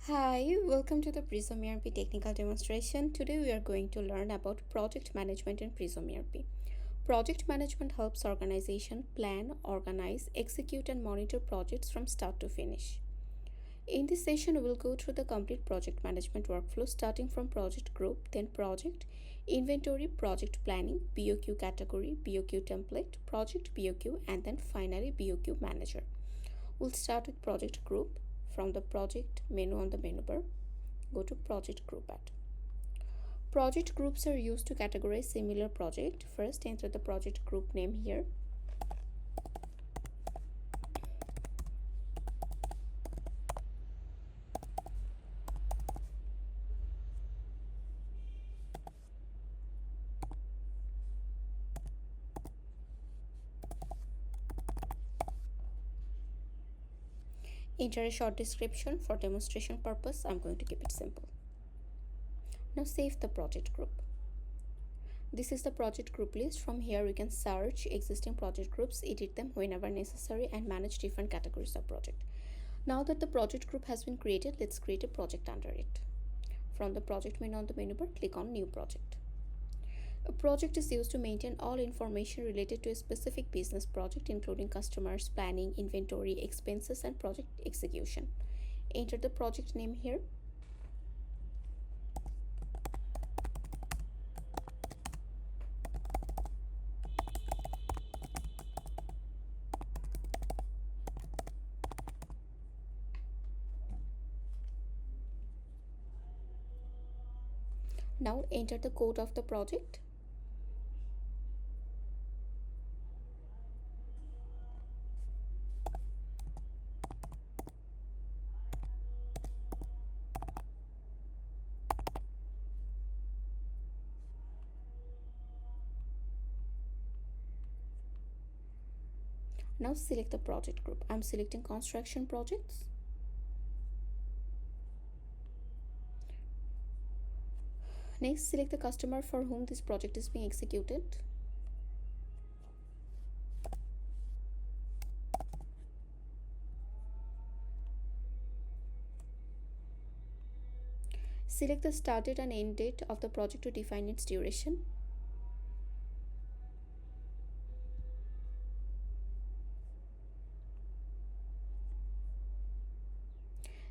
Hi, welcome to the PrismERP technical demonstration. Today we are going to learn about project management in PrismERP. Project management helps organization plan, organize, execute and monitor projects from start to finish. In this session, we will go through the complete project management workflow starting from project group, then project, inventory, project planning, BOQ category, BOQ template, project BOQ, and then finally BOQ manager. We'll start with project group. From the project menu on the menu bar, go to project group at. Project groups are used to categorize similar project. First, enter the project group name here. Enter a short description. For demonstration purpose, I'm going to keep it simple. Now save the project group. This is the project group list. From here we can search existing project groups, edit them whenever necessary, and manage different categories of project. Now that the project group has been created, let's create a project under it. From the project menu on the menu bar, click on new project. A project is used to maintain all information related to a specific business project, including customers, planning, inventory, expenses, and project execution. Enter the project name here. Now enter the code of the project. Now select the project group. I'm selecting construction projects. Next, select the customer for whom this project is being executed. Select the start date and end date of the project to define its duration.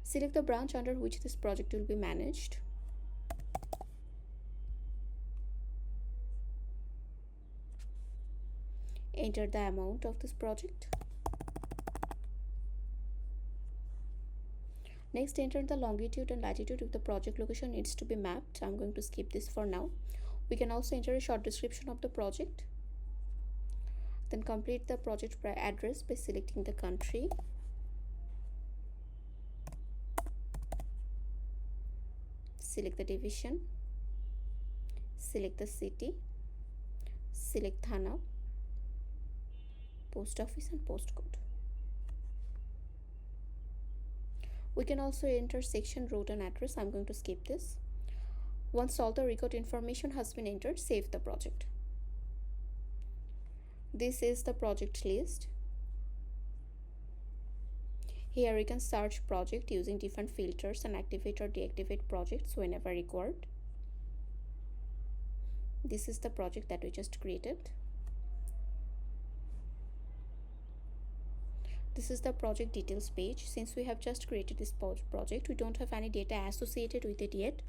Select the branch under which this project will be managed. Enter the amount of this project. Next, enter the longitude and latitude if the project location needs to be mapped. I'm going to skip this for now. We can also enter a short description of the project. Then complete the project address by selecting the country. Select the division. Select the city. Select Thana, post office and postcode. We can also enter section, road and address. I'm going to skip this. Once all the record information has been entered, save the project. This is the project list. Here we can search project using different filters and activate or deactivate projects whenever required. This is the project that we just created. This is the project details page. Since we have just created this project, we don't have any data associated with it yet.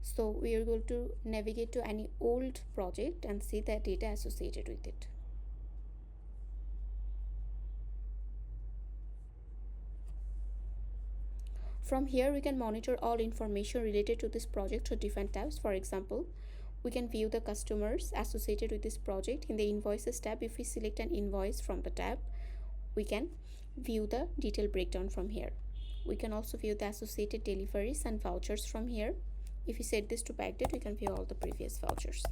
So we are going to navigate to any old project and see the data associated with it. From here, we can monitor all information related to this project through different tabs. For example, we can view the customers associated with this project in the invoices tab. If we select an invoice from the tab, we can view the detailed breakdown from here. We can also view the associated deliveries and vouchers from here. If we set this to backdate, we can view all the previous vouchers.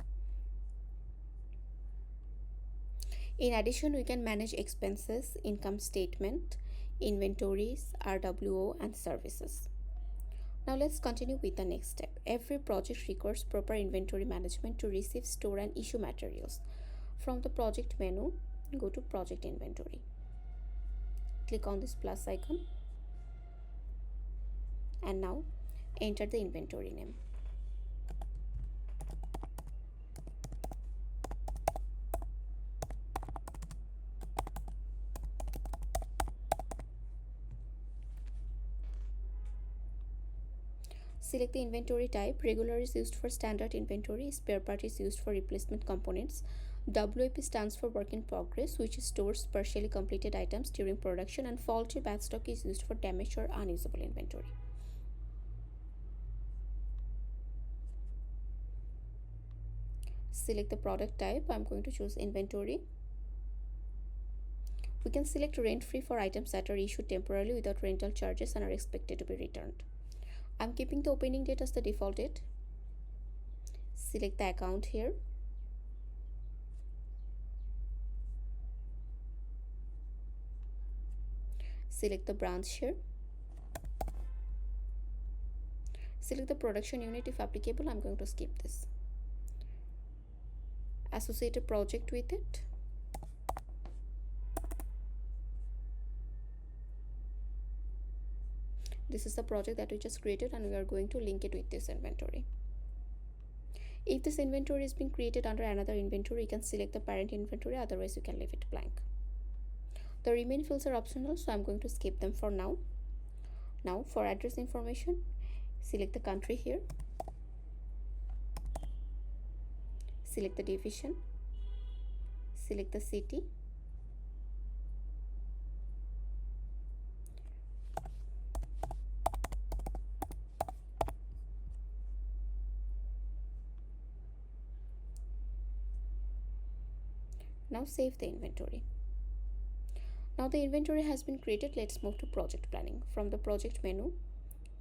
In addition, we can manage expenses, income statement, inventories, RWO, and services. Now let's continue with the next step. Every project requires proper inventory management to receive, store, and issue materials. From the project menu, go to project inventory. Click on this plus icon. And now enter the inventory name. Select the inventory type. Regular is used for standard inventory. Spare part is used for replacement components. WIP stands for work in progress, which stores partially completed items during production, and faulty backstock is used for damaged or unusable inventory. Select the product type. I'm going to choose inventory. We can select rent free for items that are issued temporarily without rental charges and are expected to be returned. I'm keeping the opening date as the default date. Select the account here. Select the branch here. Select the production unit if applicable. I'm going to skip this. Associate a project with it. This is the project that we just created, and we are going to link it with this inventory. If this inventory is being created under another inventory, you can select the parent inventory, otherwise you can leave it blank. The remaining fields are optional, so I'm going to skip them for now. Now for address information, select the country here. Select the division. Select the city. Now save the inventory. Now the inventory has been created. Let's move to project planning. From the project menu,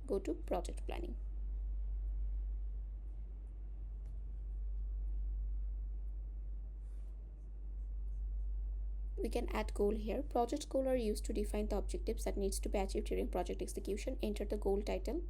go to project planning. We can add goal here. Project goals are used to define the objectives that needs to be achieved during project execution. Enter the goal title.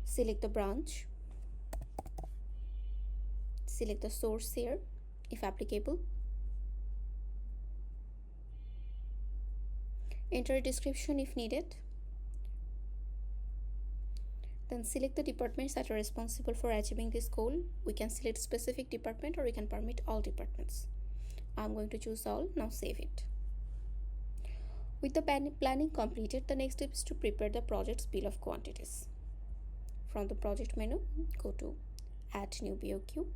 Select the branch. Select the source here if applicable. Enter a description if needed. Then select the departments that are responsible for achieving this goal. We can select specific department or we can permit all departments. I'm going to choose all. Now save it. With the planning completed, the next step is to prepare the project's bill of quantities. From the project menu, go to add new BOQ.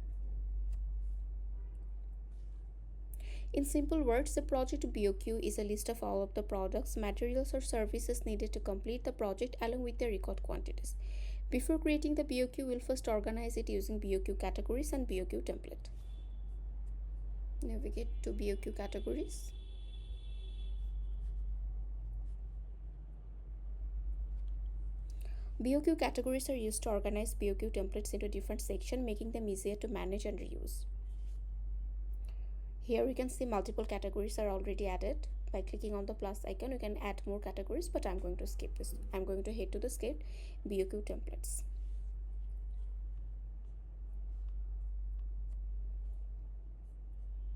In simple words, the project BOQ is a list of all of the products, materials or services needed to complete the project along with their record quantities. Before creating the BOQ, we'll first organize it using BOQ categories and BOQ template. Navigate to BOQ categories. BOQ categories are used to organize BOQ templates into different sections, making them easier to manage and reuse. Here you can see multiple categories are already added. By clicking on the plus icon, you can add more categories, but I'm going to skip this. I'm going to head to the script BOQ templates.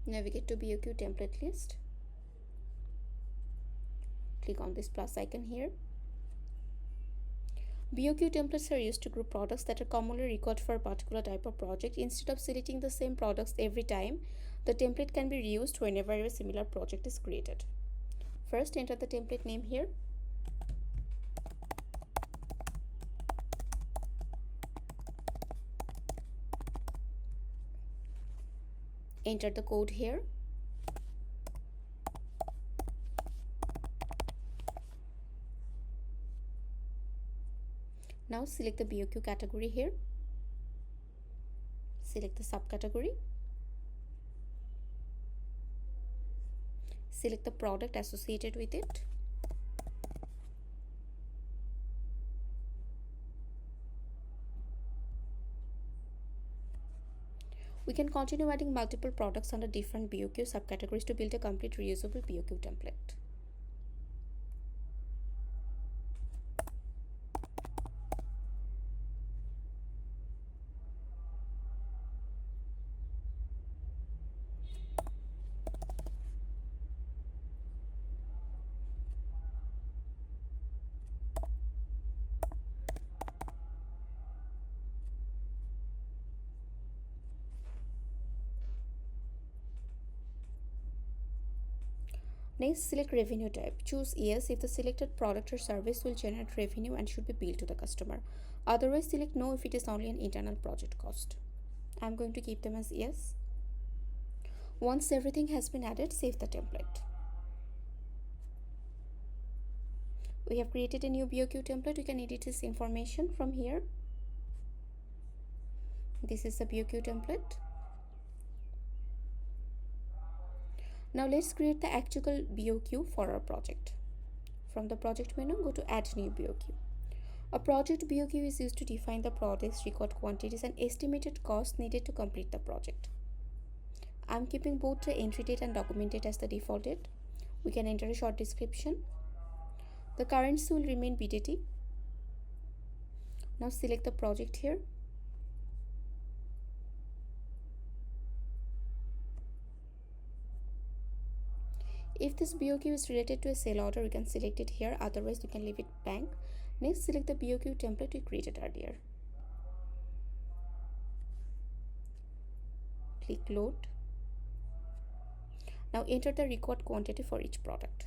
Navigate to BOQ template list. Click on this plus icon here. BOQ templates are used to group products that are commonly required for a particular type of project. Instead of selecting the same products every time, the template can be reused whenever a similar project is created. First, enter the template name here. Enter the code here. Now select the BOQ category here. Select the subcategory. Select the product associated with it. We can continue adding multiple products under different BOQ subcategories to build a complete reusable BOQ template. Next, select revenue type. Choose yes if the selected product or service will generate revenue and should be billed to the customer. Otherwise, select no if it is only an internal project cost. I'm going to keep them as yes. Once everything has been added, save the template. We have created a new BOQ template. We can edit this information from here. This is the BOQ template. Now let's create the actual BOQ for our project. From the project menu, go to add new BOQ. A project BOQ is used to define the project's record quantities and estimated costs needed to complete the project. I'm keeping both the entry date and document date as the default date. We can enter a short description. The currency will remain BDT. Now select the project here. If this BOQ is related to a sale order, we can select it here. Otherwise, we can leave it blank. Next, select the BOQ template we created earlier. Click load. Now enter the required quantity for each product.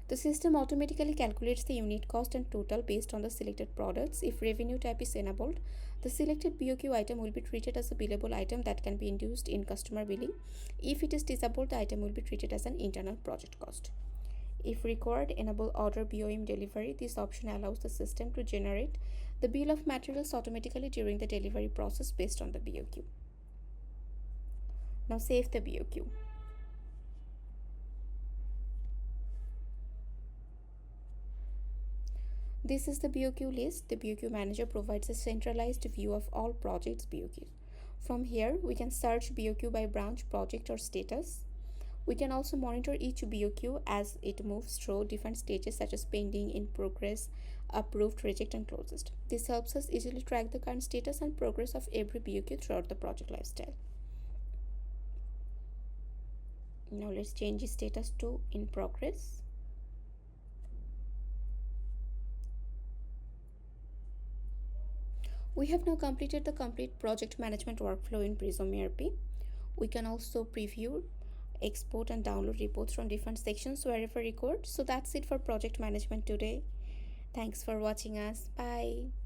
The system automatically calculates the unit cost and total based on the selected products. If revenue type is enabled, the selected BOQ item will be treated as a billable item that can be induced in customer billing. If it is disabled, the item will be treated as an internal project cost. If required, enable order BOM delivery. This option allows the system to generate the bill of materials automatically during the delivery process based on the BOQ. Now save the BOQ. This is the BOQ list. The BOQ Manager provides a centralized view of all projects BOQs. From here, we can search BOQ by branch, project, or status. We can also monitor each BOQ as it moves through different stages such as pending, in progress, approved, reject, and closest. This helps us easily track the current status and progress of every BOQ throughout the project lifestyle. Now let's change the status to in progress. We have now completed the complete project management workflow in PrismERP. We can also preview, export, and download reports from different sections wherever required. So that's it for project management today. Thanks for watching us. Bye.